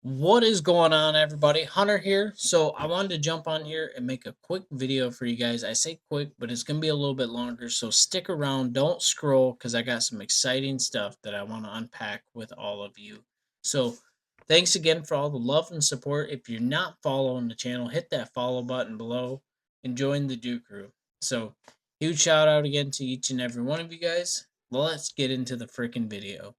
What is going on, everybody? Hunter here. So, I wanted to jump on here and make a quick video for you guys. I say quick, but it's going to be a little bit longer. So, stick around. Don't scroll because I got some exciting stuff that I want to unpack with all of you. So, thanks again for all the love and support. If you're not following the channel, hit that follow button below and join the Do Crew. So, huge shout out again to each and every one of you guys. Let's get into the freaking video.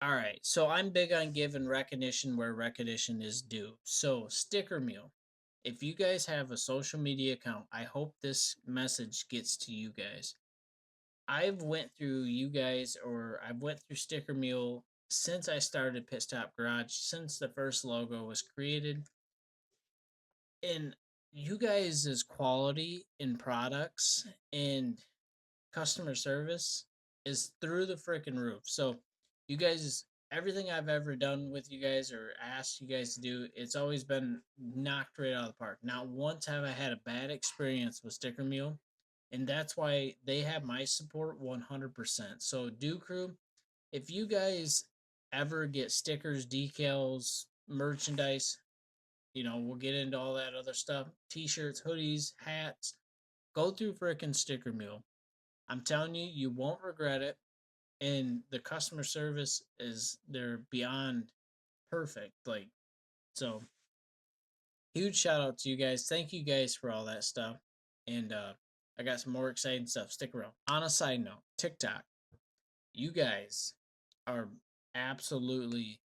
All right, so I'm big on giving recognition where recognition is due. So, Sticker Meal, if you guys have a social media account, I hope this message gets to you guys. I've went through you guys, or I've went through Sticker Meal since I started Pit Stop Garage, since the first logo was created, and you guys' quality in products and customer service is through the freaking roof. So, you guys, everything I've ever done with you guys or asked you guys to do, it's always been knocked right out of the park. Not once have I had a bad experience with Sticker Meal, and that's why they have my support 100%. So, Do Crew, if you guys ever get stickers, decals, merchandise, we'll get into all that other stuff, t shirts, hoodies, hats, go through freaking Sticker Meal. I'm telling you, you won't regret it. And the customer service is they're beyond perfect. Like, so huge shout out to you guys. Thank you guys for all that stuff. And I got some more exciting stuff. Stick around. On a side note, TikTok, you guys are absolutely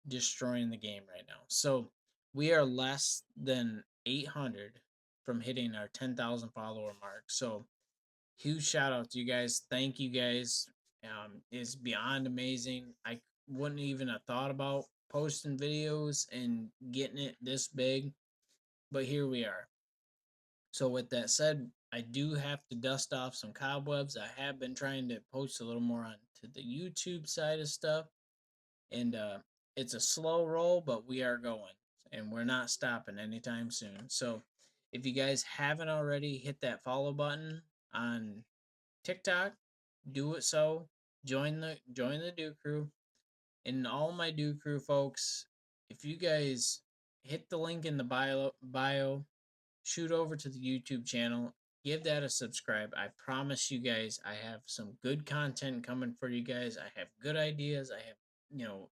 destroying the game right now. So we are less than 800 from hitting our 10,000 follower mark. So huge shout out to you guys. Thank you guys. It's beyond amazing. I wouldn't even have thought about posting videos and getting it this big, but here we are. So with that said, I do have to dust off some cobwebs. I have been trying to post a little more on to the YouTube side of stuff, and it's a slow roll, but we are going, and we're not stopping anytime soon. So if you guys haven't already, hit that follow button on TikTok, do it so. Join the Do Crew. And all my Do Crew folks, if you guys hit the link in the bio, shoot over to the YouTube channel, give that a subscribe. I promise you guys I have some good content coming for you guys. I have good ideas. I have,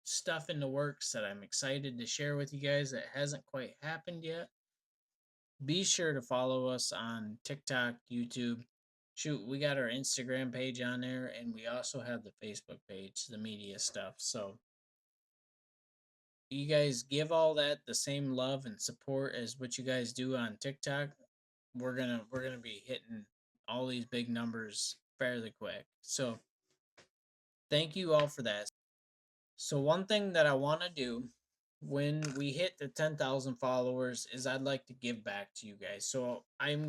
stuff in the works that I'm excited to share with you guys that hasn't quite happened yet. Be sure to follow us on TikTok, YouTube. Shoot, we got our Instagram page on there, and we also have the Facebook page, the media stuff. So you guys give all that the same love and support as what you guys do on TikTok. We're gonna be hitting all these big numbers fairly quick. So thank you all for that. So one thing that I want to do when we hit the 10,000 followers is I'd like to give back to you guys. So I've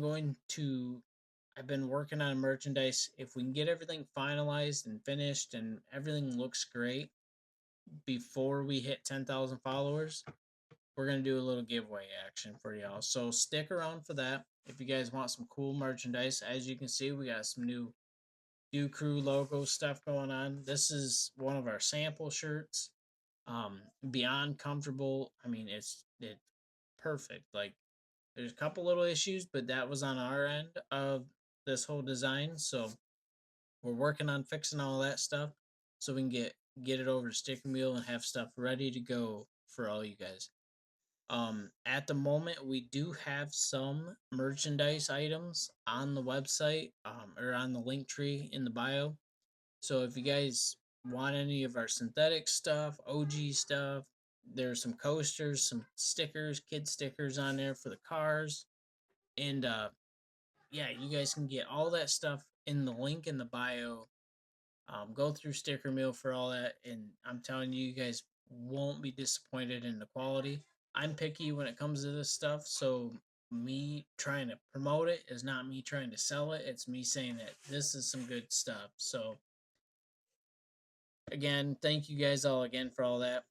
been working on merchandise. If we can get everything finalized and finished and everything looks great before we hit 10,000 followers, we're going to do a little giveaway action for y'all. So stick around for that. If you guys want some cool merchandise, as you can see, we got some new Do Crew logo stuff going on. This is one of our sample shirts. Beyond comfortable. I mean, it's perfect. Like, there's a couple little issues, but that was on our end of this whole design. So we're working on fixing all that stuff so we can get it over to Sticker Meal and have stuff ready to go for all you guys. At the moment, we do have some merchandise items on the website, or on the link tree in the bio. So if you guys want any of our synthetic stuff, OG stuff, there's some coasters, some stickers, kid stickers on there for the cars, and yeah, you guys can get all that stuff in the link in the bio Go through Sticker Mill for all that, and I'm telling you, you guys won't be disappointed in the quality. I'm picky when it comes to this stuff, so me trying to promote it is not me trying to sell it. It's me saying that this is some good stuff. So again, thank you guys all again for all that.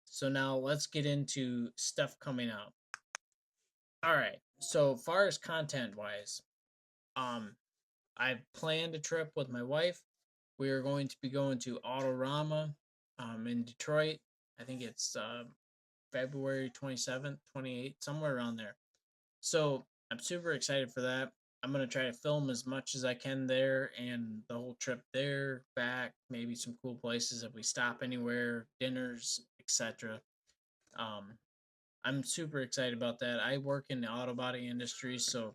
So now let's get into stuff coming out. All right. So far as content wise, um, I've planned a trip with my wife. We are going to be going to Autorama, in Detroit. I think it's February 27th, 28th, somewhere around there. So I'm super excited for that. I'm gonna try to film as much as I can there and the whole trip there, back, maybe some cool places if we stop anywhere, dinners, etc. Um, I'm super excited about that. I work in the auto body industry, so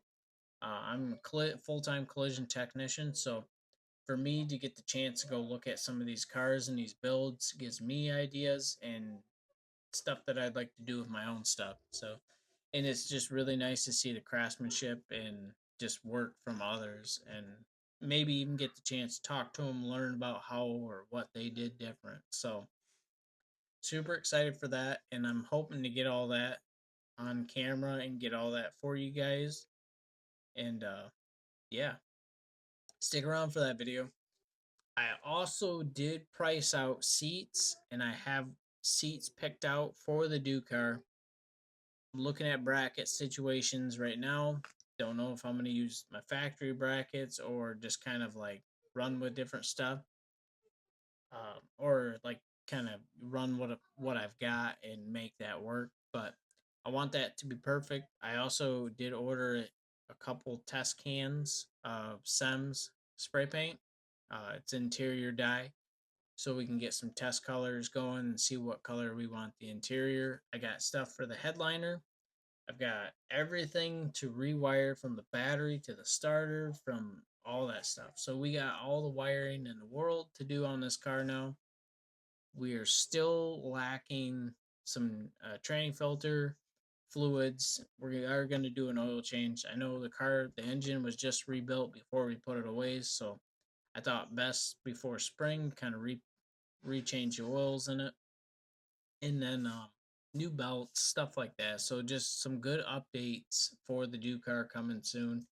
I'm a full time collision technician. So for me to get the chance to go look at some of these cars and these builds gives me ideas and stuff that I'd like to do with my own stuff. So, and it's just really nice to see the craftsmanship and just work from others, and maybe even get the chance to talk to them, learn about how or what they did different. So, super excited for that, and I'm hoping to get all that on camera and get all that for you guys. And yeah, stick around for that video. I also did price out seats, and I have seats picked out for the Car. I'm looking at bracket situations right now. Don't know if I'm going to use my factory brackets or just kind of like run with different stuff, or like kind of run what I've got and make that work. But I want that to be perfect. I also did order a couple test cans of Sems spray paint. It's interior dye, so we can get some test colors going and see what color we want the interior. I got stuff for the headliner. I've got everything to rewire from the battery to the starter, from all that stuff. So we got all the wiring in the world to do on this car now. We are still lacking some training filter fluids. We are going to do an oil change. I know the engine was just rebuilt before we put it away, so I thought best before spring, kind of rechange the oils in it, and then new belts, stuff like that. So just some good updates for the Car coming soon.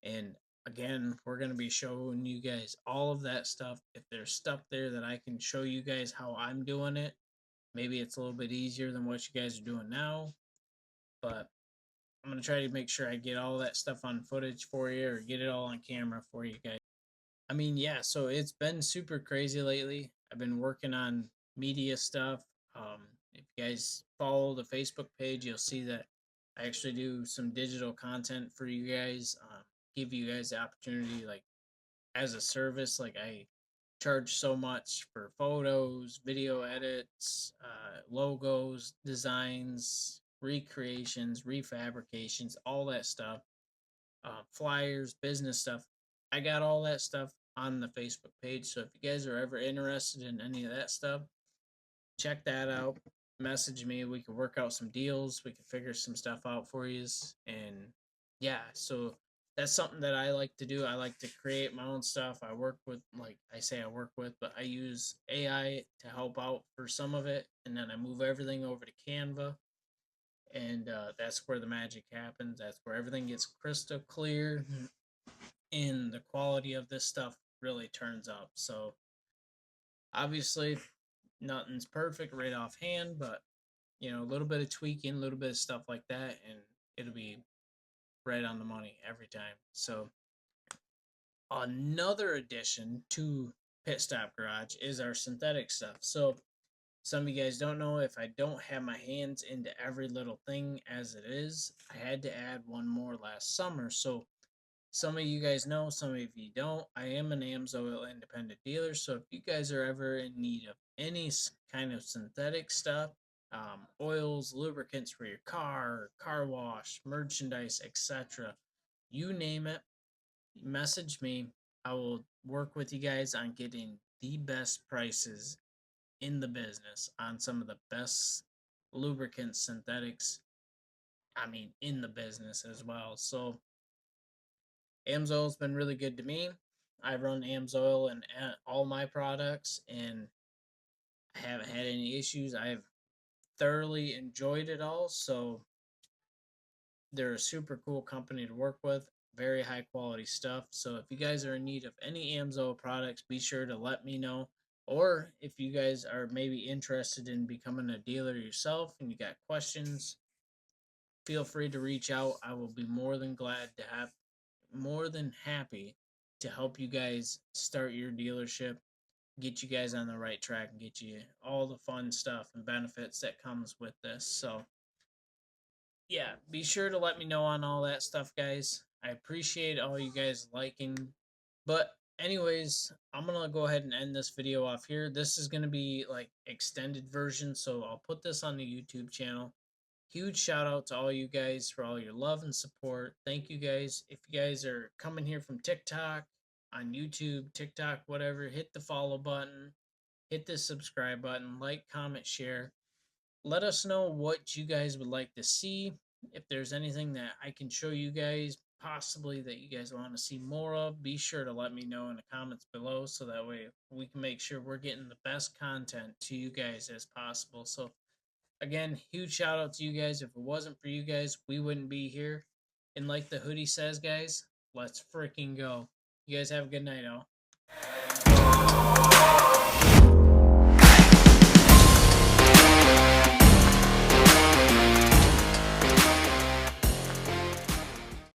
And again, we're going to be showing you guys all of that stuff. If there's stuff there that I can show you guys how I'm doing it, maybe it's a little bit easier than what you guys are doing now, but I'm going to try to make sure I get all that stuff on footage for you, or get it all on camera for you guys. I mean, yeah, so it's been super crazy lately. I've been working on media stuff. If you guys follow the Facebook page, you'll see that I actually do some digital content for you guys. Give you guys the opportunity, like as a service. Like I charge so much for photos, video edits, logos, designs, recreations, refabrications, all that stuff, flyers, business stuff. I got all that stuff on the Facebook page. So if you guys are ever interested in any of that stuff, check that out. Message me. We can work out some deals. We can figure some stuff out for you. And yeah, so that's something that I like to do. I like to create my own stuff. I work with, like I say, I work with, but I use AI to help out for some of it. And then I move everything over to Canva, and that's where the magic happens. That's where everything gets crystal clear, and the quality of this stuff really turns up. So obviously, nothing's perfect right offhand, but a little bit of tweaking, a little bit of stuff like that, and it'll be right on the money every time. So another addition to Pit Stop Garage is our synthetic stuff. So some of you guys don't know, if I don't have my hands into every little thing as it is, I had to add one more last summer. So some of you guys know, some of you don't. I am an AMSOIL independent dealer, so if you guys are ever in need of any kind of synthetic stuff, oils, lubricants for your car wash, merchandise, etc., you name it, message me. I will work with you guys on getting the best prices in the business on some of the best lubricants, synthetics. I mean, in the business as well. So AMSOIL's been really good to me. I run AMSOIL in all my products, and I haven't had any issues. I've thoroughly enjoyed it all. So they're a super cool company to work with, very high quality stuff. So if you guys are in need of any AMSOIL products, be sure to let me know. Or if you guys are maybe interested in becoming a dealer yourself and you got questions, feel free to reach out. I will be more than happy to help you guys start your dealership, get you guys on the right track, and get you all the fun stuff and benefits that comes with this. So yeah, be sure to let me know on all that stuff, guys. I appreciate all you guys liking. But anyways, I'm gonna go ahead and end this video off here. This is gonna be like extended version, so I'll put this on the YouTube channel. Huge shout out to all you guys for all your love and support. Thank you guys. If you guys are coming here from TikTok, on YouTube, TikTok, whatever, hit the follow button, hit the subscribe button, like, comment, share. Let us know what you guys would like to see. If there's anything that I can show you guys, possibly that you guys want to see more of, be sure to let me know in the comments below so that way we can make sure we're getting the best content to you guys as possible. So, again, huge shout out to you guys. If it wasn't for you guys, we wouldn't be here. And like the hoodie says, guys, let's freaking go. You guys have a good night, all.